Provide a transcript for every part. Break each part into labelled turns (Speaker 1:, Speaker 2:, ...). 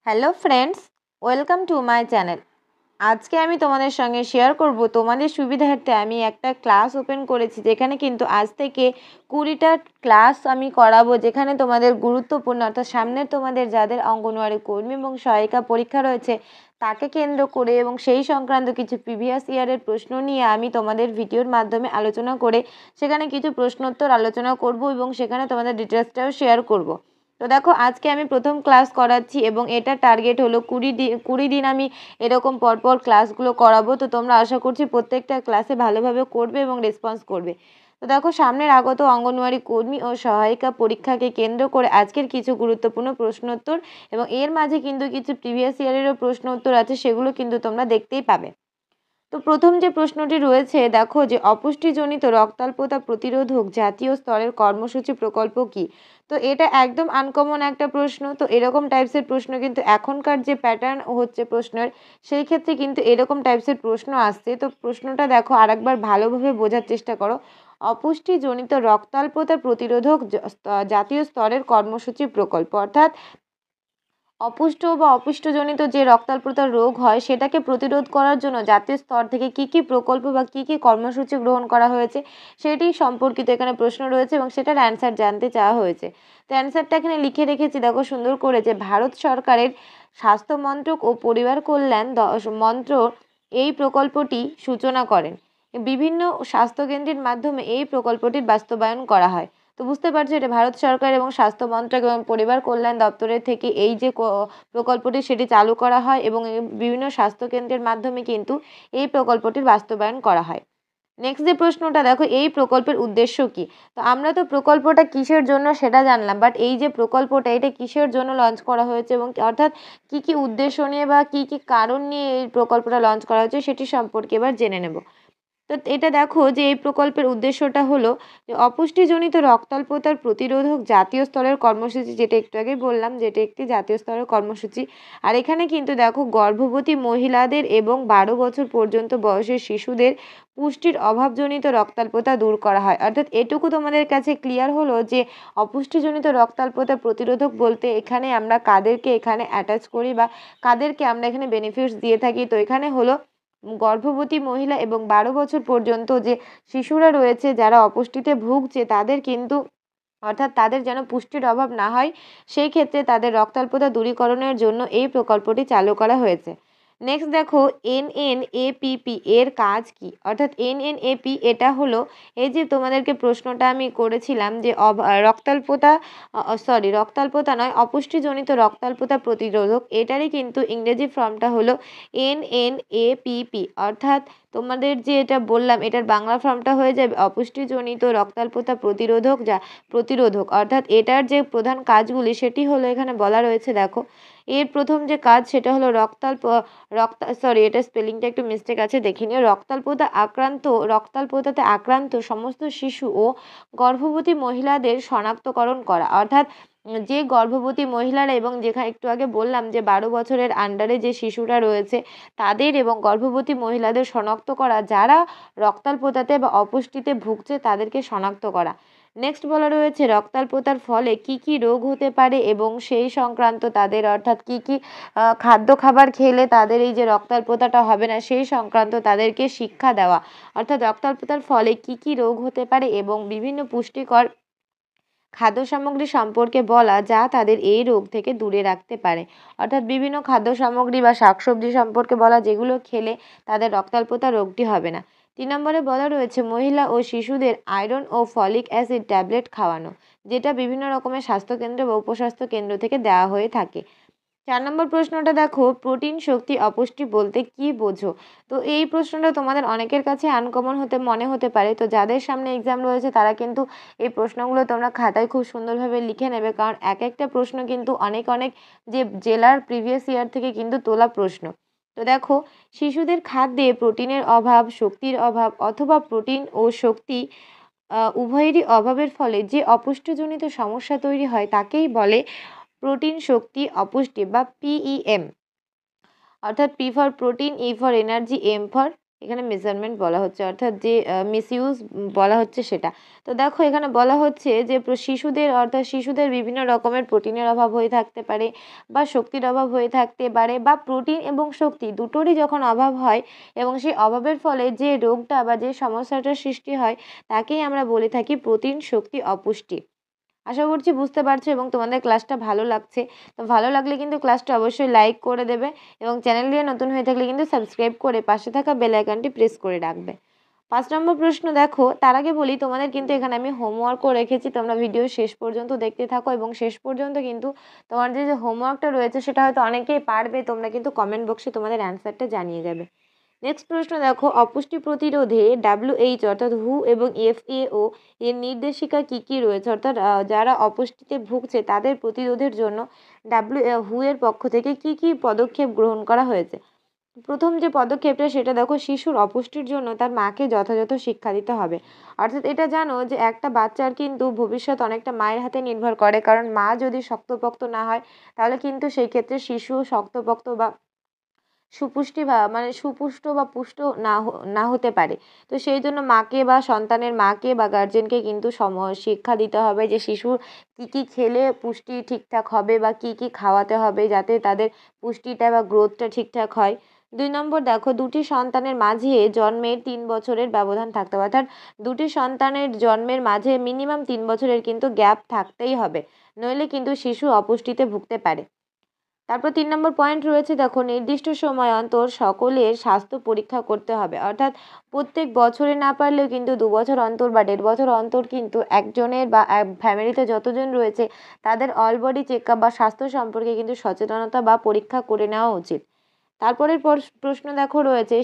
Speaker 1: Hello friends, welcome to my channel. আজকে আমি তোমাদের সঙ্গে শেয়ার করব তোমাদের সুবিধার্থে আমি একটা ক্লাস ওপেন করেছি, যেখানে কিন্তু আজ থেকে 20টা ক্লাস আমি করাবো, যেখানে তোমাদের গুরুত্বপূর্ণ অর্থাৎ সামনের তোমাদের যাদের অঙ্গনওয়াড়ি কর্মী এবং সহায়িকা পরীক্ষা রয়েছে তাকে কেন্দ্র করে এবং সেই সংক্রান্ত কিছু প্রিভিয়াস ইয়ারের প্রশ্ন নিয়ে আমি তোমাদের ভিডিওর মাধ্যমে আলোচনা করে সেখানে কিছু প্রশ্নোত্তর আলোচনা করব এবং সেখানে তোমাদের ডিটেলসটাও শেয়ার করব। তো দেখো, আজকে আমি প্রথম ক্লাস করাচ্ছি এবং এটার টার্গেট হলো 20 দিন আমি এরকম পরপর ক্লাসগুলো করাবো। তো তোমরা আশা করছি প্রত্যেকটা ক্লাসে ভালোভাবে করবে এবং রেসপন্স করবে। তো দেখো, সামনের আগত অঙ্গনওয়াড়ি কর্মী ও সহায়িকা পরীক্ষাকে কেন্দ্র করে আজকের কিছু গুরুত্বপূর্ণ প্রশ্নোত্তর এবং এর মাঝে কিন্তু কিছু প্রিভিয়াস ইয়ারেরও প্রশ্ন উত্তর আছে, সেগুলো কিন্তু তোমরা দেখতেই পাবে। তো প্রথম যে প্রশ্নটি রয়েছে, দেখো যে অপুষ্টিজনিত রক্তাল্পতা প্রতিরোধক জাতীয় স্তরের কর্মসূচি প্রকল্প কি। তো এটা একদম আনকমন একটা প্রশ্ন। তো এরকম টাইপসের প্রশ্ন কিন্তু এখনকার যে প্যাটার্ন হচ্ছে প্রশ্নের, সেই ক্ষেত্রে কিন্তু এরকম টাইপসের প্রশ্ন আসছে। তো প্রশ্নটা দেখো আরেকবার ভালোভাবে বোঝার চেষ্টা করো। অপুষ্টিজনিত রক্তাল্পতা প্রতিরোধক জাতীয় স্তরের কর্মসূচি প্রকল্প, অর্থাৎ অপুষ্ট বা অপুষ্টজনিত যে রক্তাল্পতার রোগ হয় সেটাকে প্রতিরোধ করার জন্য জাতীয় স্তর থেকে কী প্রকল্প বা কী কর্মসূচি গ্রহণ করা হয়েছে সেটি সম্পর্কিত এখানে প্রশ্ন রয়েছে এবং সেটার অ্যান্সার জানতে চাওয়া হয়েছে। তো অ্যান্সারটা এখানে লিখে রেখেছি, দেখো সুন্দর করে, যে ভারত সরকারের স্বাস্থ্য মন্ত্রক ও পরিবার কল্যাণ মন্ত্র এই প্রকল্পটি সূচনা করেন। বিভিন্ন স্বাস্থ্যকেন্দ্রের মাধ্যমে এই প্রকল্পটির বাস্তবায়ন করা হয়। তো বুঝতে পারছো, এটা ভারত সরকার এবং স্বাস্থ্য মন্ত্রক এবং পরিবার কল্যাণ দপ্তরের থেকে এই যে প্রকল্পটি সেটি চালু করা হয় এবং বিভিন্ন স্বাস্থ্যকেন্দ্রের মাধ্যমে কিন্তু এই প্রকল্পটির বাস্তবায়ন করা হয়। নেক্সট যে প্রশ্নটা দেখো, এই প্রকল্পের উদ্দেশ্য কি। তো আমরা তো প্রকল্পটা কিসের জন্য সেটা জানলাম, বাট এই যে প্রকল্পটা এটা কিসের জন্য লঞ্চ করা হয়েছে এবং অর্থাৎ কি উদ্দেশ্য নিয়ে বা কি কারণ নিয়ে এই প্রকল্পটা লঞ্চ করা হয়েছে সেটি সম্পর্কে এবার জেনে নেব। তো এটা দেখো যে এই প্রকল্পের উদ্দেশ্যটা হলো যে অপুষ্টিজনিত রক্তাল্পতার প্রতিরোধক জাতীয় স্তরের কর্মসূচি, যেটা একটু আগে বললাম যেটা একটি জাতীয় স্তরের কর্মসূচি। আর এখানে কিন্তু দেখো গর্ভবতী মহিলাদের এবং 12 বছর পর্যন্ত বয়সের শিশুদের পুষ্টির অভাবজনিত রক্তাল্পতা দূর করা হয়। অর্থাৎ এটুকু তোমাদের কাছে ক্লিয়ার হলো যে অপুষ্টিজনিত রক্তাল্পতা প্রতিরোধক বলতে এখানে আমরা কাদেরকে এখানে অ্যাটাচ করি বা কাদেরকে আমরা এখানে বেনিফিটস দিয়ে থাকি। তো এখানে হলো গর্ভবতী মহিলা এবং 12 বছর পর্যন্ত যে শিশুরা রয়েছে যারা অপুষ্টিতে ভুগছে তাদের কিন্তু অর্থাৎ তাদের যেন পুষ্টির অভাব না হয়, সেই ক্ষেত্রে তাদের রক্তাল্পতা দূরীকরণের জন্য এই প্রকল্পটি চালু করা হয়েছে। নেক্সট দেখো, এনএনএপিপি এর কাজ কি। অর্থাৎ এনএনএপি এটা হলো, এই যে তোমাদেরকে প্রশ্নটা আমি করেছিলাম যে রক্তাল্পতা নয়, অপুষ্টিজনিত রক্তাল্পতা প্রতিরোধক, এটারই কিন্তু ইংরেজি ফর্মটা হলো এনএনএপিপি। অর্থাৎ তোমাদের যে এটা বললাম এটার বাংলা ফর্মটা হয়ে যাবে অপুষ্টিজনিত রক্তাল্পতা প্রতিরোধক। অর্থাৎ এটার যে প্রধান কাজগুলি সেটি হলো এখানে বলা রয়েছে। দেখো, এর প্রথম যে কাজ সেটা হলো এটা স্পেলিংটা একটু মিস্টেক আছে, দেখে নিও। রক্তাল্পতাতে আক্রান্ত সমস্ত শিশু ও গর্ভবতী মহিলাদের শনাক্তকরণ করা। অর্থাৎ যে গর্ভবতী মহিলারা এবং যেখানে একটু আগে বললাম যে 12 বছরের আন্ডারে যে শিশুরা রয়েছে তাদের এবং গর্ভবতী মহিলাদের শনাক্ত করা, যারা রক্তাল্পতাতে বা অপুষ্টিতে ভুগছে তাদেরকে শনাক্ত করা। নেক্সট বলা রয়েছে রক্তাল্পতার ফলে কি রোগ হতে পারে এবং সেই সংক্রান্ত তাদের, অর্থাৎ কি খাদ্য খাবার খেলে তাদের এই যে রক্তাল্পতাটা হবে না সেই সংক্রান্ত তাদেরকে শিক্ষা দেওয়া। অর্থাৎ রক্তাল্পতার ফলে কি রোগ হতে পারে এবং বিভিন্ন পুষ্টিকর খাদ্য সামগ্রী সম্পর্কে বলা যা তাদের এই রোগ থেকে দূরে রাখতে পারে। অর্থাৎ বিভিন্ন খাদ্য সামগ্রী বা শাকসবজি সম্পর্কে বলা যেগুলো খেলে তাদের রক্তাল্পতা রোগটি হবে না। 3 নম্বরে বলা রয়েছে মহিলা ও শিশুদের আয়রন ও ফলিক অ্যাসিড ট্যাবলেট খাওয়ানো, যেটা বিভিন্ন রকমের স্বাস্থ্যকেন্দ্র বা উপস্বাস্থ্য কেন্দ্র থেকে দেওয়া হয়ে থাকে। 4 নম্বর প্রশ্নটা দেখো, প্রোটিন শক্তি অপুষ্টি বলতে কি বোঝো। তো এই প্রশ্নটা তোমাদের অনেকের কাছে আনকমন মনে হতে পারে। তো যাদের সামনে এক্সাম রয়েছে তারা কিন্তু এই প্রশ্নগুলো তোমরা খাতায় খুব সুন্দরভাবে লিখে নেবে, কারণ এক একটা প্রশ্ন কিন্তু অনেক যে জেলার প্রিভিয়াস ইয়ার থেকে কিন্তু তোলা প্রশ্ন। তো দেখো, শিশুদের খাদ্যে প্রোটিনের অভাব, শক্তির অভাব অথবা প্রোটিন ও শক্তি উভয়েরই অভাবের ফলে যে অপুষ্টিজনিত সমস্যা তৈরি হয় তাকেই বলে প্রোটিন শক্তি অপুষ্টি বা PEM। অর্থাৎ P for protein, E for energy, M for এখানে মেজারমেন্ট বলা হচ্ছে, অর্থাৎ যে মিসইউজ বলা হচ্ছে সেটা। তো দেখো এখানে বলা হচ্ছে যে শিশুদের অর্থাৎ শিশুদের বিভিন্ন রকমের প্রোটিনের অভাব হয়ে থাকতে পারে বা শক্তির অভাব হয়ে থাকতে পারে, বা প্রোটিন এবং শক্তি দুটোরই যখন অভাব হয় এবং সেই অভাবের ফলে যে রোগটা বা যে সমস্যাটার সৃষ্টি হয় তাকেই আমরা বলে থাকি প্রোটিন শক্তি অপুষ্টি। আশা করছি বুঝতে পারছো এবং তোমাদের ক্লাসটা ভালো লাগছে। তো ভালো লাগলে কিন্তু ক্লাসটা অবশ্যই লাইক করে দেবে এবং চ্যানেল দিয়ে নতুন হয়ে থাকলে কিন্তু সাবস্ক্রাইব করে পাশে থাকা বেল আইকনটি প্রেস করে রাখবে। 5 নম্বর প্রশ্ন দেখো, তার আগে বলি তোমাদের কিন্তু এখানে আমি হোমওয়ার্কও রেখেছি, তোমরা ভিডিও শেষ পর্যন্ত দেখতে থাকো এবং শেষ পর্যন্ত কিন্তু তোমার যে হোমওয়ার্কটা রয়েছে সেটা হয়তো অনেকেই পারবে, তোমরা কিন্তু কমেন্ট বক্সে তোমাদের অ্যান্সারটা জানিয়ে যাবে। নেক্সট প্রশ্ন দেখো, অপুষ্টি প্রতিরোধে WHO অর্থাৎ হু এবং FAO এর নির্দেশিকা কি কি রয়েছে, অর্থাৎ যারা অপুষ্টিতে ভুগছে তাদের প্রতিরোধের জন্য হু এর পক্ষ থেকে কি কি পদক্ষেপ গ্রহণ করা হয়েছে। প্রথম যে পদক্ষেপটা সেটা দেখো, শিশুর অপুষ্টির জন্য তার মাকে যথাযথ শিক্ষা দিতে হবে। অর্থাৎ এটা জানো যে একটা বাচ্চার কিন্তু ভবিষ্যৎ অনেকটা মায়ের হাতে নির্ভর করে, কারণ মা যদি শক্তপোক্ত না হয় তাহলে কিন্তু সেই ক্ষেত্রে শিশু শক্তপোক্ত বা সুপুষ্টি বা মানে সুপুষ্ট বা পুষ্ট না হতে পারে। তো সেই জন্য মাকে বা সন্তানের মাকে বা গার্জেনকে কিন্তু শিক্ষা দিতে হবে যে শিশুর কী কী খেলে পুষ্টি ঠিকঠাক হবে বা কী কী খাওয়াতে হবে যাতে তাদের পুষ্টিটা বা গ্রোথটা ঠিকঠাক হয়। 2 নম্বর দেখো, দুটি সন্তানের মাঝে জন্মের 3 বছরের ব্যবধান থাকতে হবে, অর্থাৎ দুটি সন্তানের জন্মের মাঝে মিনিমাম 3 বছরের কিন্তু গ্যাপ থাকতেই হবে, নইলে কিন্তু শিশু অপুষ্টিতে ভুগতে পারে। তারপর 3 নম্বর পয়েন্ট রয়েছে দেখো, নির্দিষ্ট সময় অন্তর সকলের স্বাস্থ্য পরীক্ষা করতে হবে, অর্থাৎ প্রত্যেক বছরে না পারলেও কিন্তু 2 বছর অন্তর বা 1.5 বছর অন্তর কিন্তু একজনের বা ফ্যামিলিতে যতজন রয়েছে তাদের অল বডি চেক আপ বা স্বাস্থ্য সম্পর্কে কিন্তু সচেতনতা বা পরীক্ষা করে নেওয়া উচিত। তারপরের প্রশ্ন দেখো রয়েছে,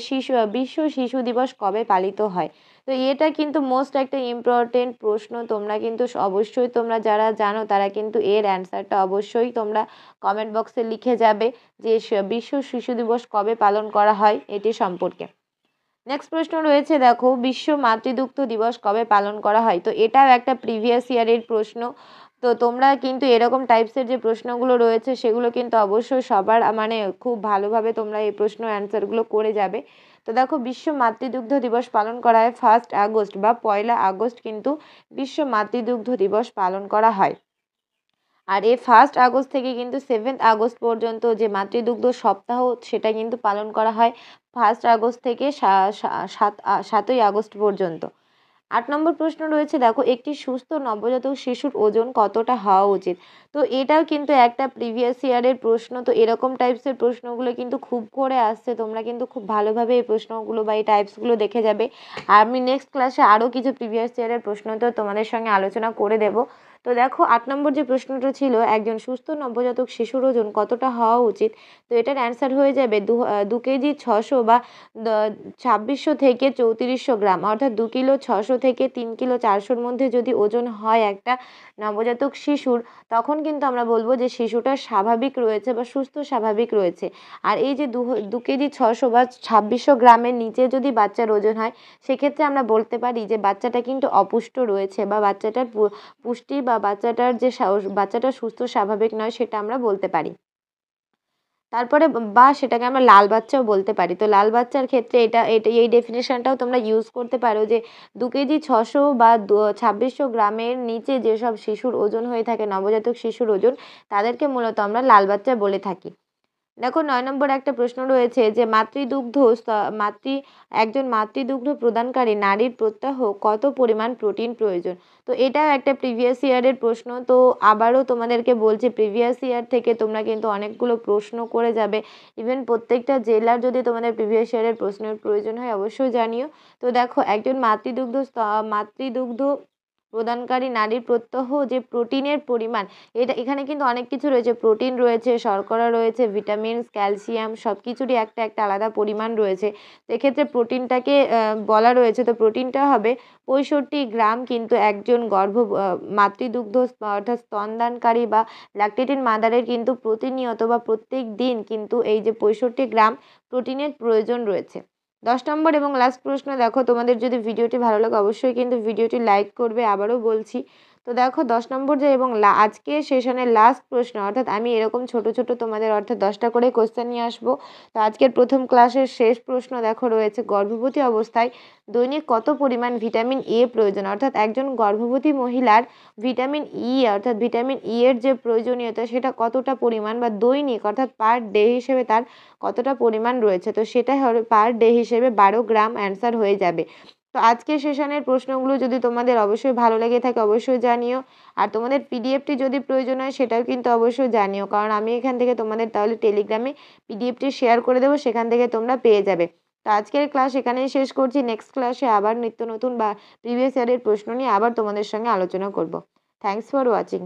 Speaker 1: বিশ্ব শিশু দিবস কবে পালিত হয়। তো এটা কিন্তু মোস্ট একটা ইম্পর্টেন্ট প্রশ্ন, তোমরা কিন্তু অবশ্যই তোমরা যারা জানো তারা কিন্তু এর অ্যান্সারটা অবশ্যই তোমরা কমেন্ট বক্সে লিখে যাবে যে বিশ্ব শিশু দিবস কবে পালন করা হয় এটি সম্পর্কে। নেক্সট প্রশ্ন রয়েছে দেখো, বিশ্ব মাতৃদুগ্ধ দিবস কবে পালন করা হয়। তো এটাও একটা প্রিভিয়াস ইয়ারের প্রশ্ন। তো তোমরা কিন্তু এরকম টাইপসের যে প্রশ্নগুলো রয়েছে সেগুলো কিন্তু অবশ্যই সবার মানে খুব ভালোভাবে তোমরা এই প্রশ্ন অ্যান্সারগুলো করে যাবে। তো দেখো, বিশ্ব মাতৃদুগ্ধ দিবস পালন করা হয় 1 আগস্ট বা 1 আগস্ট কিন্তু বিশ্ব মাতৃদুগ্ধ দিবস পালন করা হয়। আর এই 1 আগস্ট থেকে কিন্তু 7 আগস্ট পর্যন্ত যে মাতৃদুগ্ধ সপ্তাহ সেটা কিন্তু পালন করা হয় 1 আগস্ট থেকে 7ই আগস্ট পর্যন্ত। 8 নম্বর প্রশ্ন রয়েছে দেখো, একটি সুস্থ নবজাতক শিশুর ওজন কতটা হওয়া উচিত। তো এটাও কিন্তু একটা প্রিভিয়াস ইয়ারের প্রশ্ন। তো এরকম টাইপসের প্রশ্নগুলো কিন্তু খুব করে আসছে, তোমরা কিন্তু খুব ভালোভাবে এই প্রশ্নগুলো বা এই টাইপসগুলো দেখে যাবে। আর আমি নেক্সট ক্লাসে আরও কিছু প্রিভিয়াস ইয়ারের প্রশ্ন তো তোমাদের সঙ্গে আলোচনা করে দেব। তো দেখো 8 নম্বর যে প্রশ্নটা ছিল, একজন সুস্থ নবজাতক শিশুর ওজন কতটা হওয়া উচিত। তো এটার অ্যান্সার হয়ে যাবে 2 কেজি 600 বা 2600 থেকে 3400 গ্রাম, অর্থাৎ 2 কিলো 600 থেকে 3 কিলো 400-র মধ্যে যদি ওজন হয় একটা নবজাতক শিশুর, তখন কিন্তু আমরা বলবো যে শিশুটা স্বাভাবিক রয়েছে বা সুস্থ স্বাভাবিক রয়েছে। আর এই যে 2 কেজি 600 বা 2600 গ্রামের নিচে যদি বাচ্চার ওজন হয় সেক্ষেত্রে আমরা বলতে পারি যে বাচ্চাটা কিন্তু অপুষ্ট রয়েছে বা বাচ্চাটার পুষ্টি বা বাচ্চাটার যে বাচ্চাটা সুস্থ স্বাভাবিক নয় সেটা আমরা বলতে পারি। তারপরে বা সেটাকে আমরা লাল বাচ্চাও বলতে পারি। তো লাল বাচ্চার ক্ষেত্রে এটা এই ডেফিনেশনটাও তোমরা ইউজ করতে পারো যে 2 কেজি 600 বা 2600 গ্রামের নিচে যেসব শিশুর ওজন হয়ে থাকে, নবজাতক শিশুর ওজন, তাদেরকে মূলত আমরা লাল বাচ্চা বলে থাকি। দেখো 9 নম্বর একটা প্রশ্ন রয়েছে যে একজন মাতৃদুগ্ধ প্রদানকারী নারীর প্রত্যহ কত পরিমাণ প্রোটিন প্রয়োজন। তো এটাও একটা প্রিভিয়াস ইয়ারের প্রশ্ন। তো আবারও তোমাদেরকে বলছি, প্রিভিয়াস ইয়ার থেকে তোমরা কিন্তু অনেকগুলো প্রশ্ন করে যাবে। ইভেন প্রত্যেকটা জেলার যদি তোমাদের প্রিভিয়াস ইয়ারের প্রশ্নের প্রয়োজন হয় অবশ্যই জানিও। তো দেখো, একজন মাতৃদুগ্ধ প্রদানকারী নারীর প্রত্যহ যে প্রোটিনের পরিমাণ, এখানে কিন্তু অনেক কিছু রয়েছে, প্রোটিন রয়েছে, শর্করা রয়েছে, ভিটামিনস, ক্যালসিয়াম, সব কিছুরই একটা একটা আলাদা পরিমাণ রয়েছে। তো এক্ষেত্রে প্রোটিনটাকে বলা রয়েছে, তো প্রোটিনটা হবে 65 গ্রাম কিন্তু একজন মাতৃদুগ্ধ অর্থাৎ স্তনদানকারী বা ল্যাকটেটিং মাদারের কিন্তু প্রতিনিয়ত বা প্রত্যেক দিন কিন্তু এই যে 65 গ্রাম প্রোটিনের প্রয়োজন রয়েছে। 10 নম্বর এবং লাস্ট প্রশ্ন দেখো, তোমাদের যদি ভিডিওটি ভালো লাগে অবশ্যই কিন্তু ভিডিওটি লাইক করবে, আবারও বলছি। তো দেখো 10 নম্বর যে এবং আজকে সেশনের লাস্ট প্রশ্ন, অর্থাৎ আমি এরকম ছোট ছোট তোমাদের অর্থাৎ 10টা করে কোশ্চেন নিয়ে আসবো। তো আজকের প্রথম ক্লাসের শেষ প্রশ্ন দেখো রয়েছে, গর্ভবতী অবস্থায় দৈনিক কত পরিমাণ ভিটামিন এ প্রয়োজন, অর্থাৎ একজন গর্ভবতী মহিলার ভিটামিন ই অর্থাৎ ভিটামিন ই এর যে প্রয়োজনীয়তা সেটা কতটা পরিমাণ বা দৈনিক অর্থাৎ পার ডে হিসেবে তার কতটা পরিমাণ রয়েছে। তো সেটা হবে পার ডে হিসেবে 12 গ্রাম অ্যান্সার হয়ে যাবে। তো আজকের সেশনের প্রশ্নগুলো যদি তোমাদের অবশ্যই ভালো লেগে থাকে অবশ্যই জানিও। আর তোমাদের পিডিএফটি যদি প্রয়োজন হয় সেটাও কিন্তু অবশ্যই জানিও, কারণ আমি এখান থেকে তোমাদের তাহলে টেলিগ্রামে পিডিএফটি শেয়ার করে দেবো, সেখান থেকে তোমরা পেয়ে যাবে। তো আজকের ক্লাস এখানেই শেষ করছি। নেক্সট ক্লাসে আবার নিত্য নতুন বা প্রিভিয়াস ইয়ারের প্রশ্ন নিয়ে আবার তোমাদের সঙ্গে আলোচনা করব। Thanks for watching.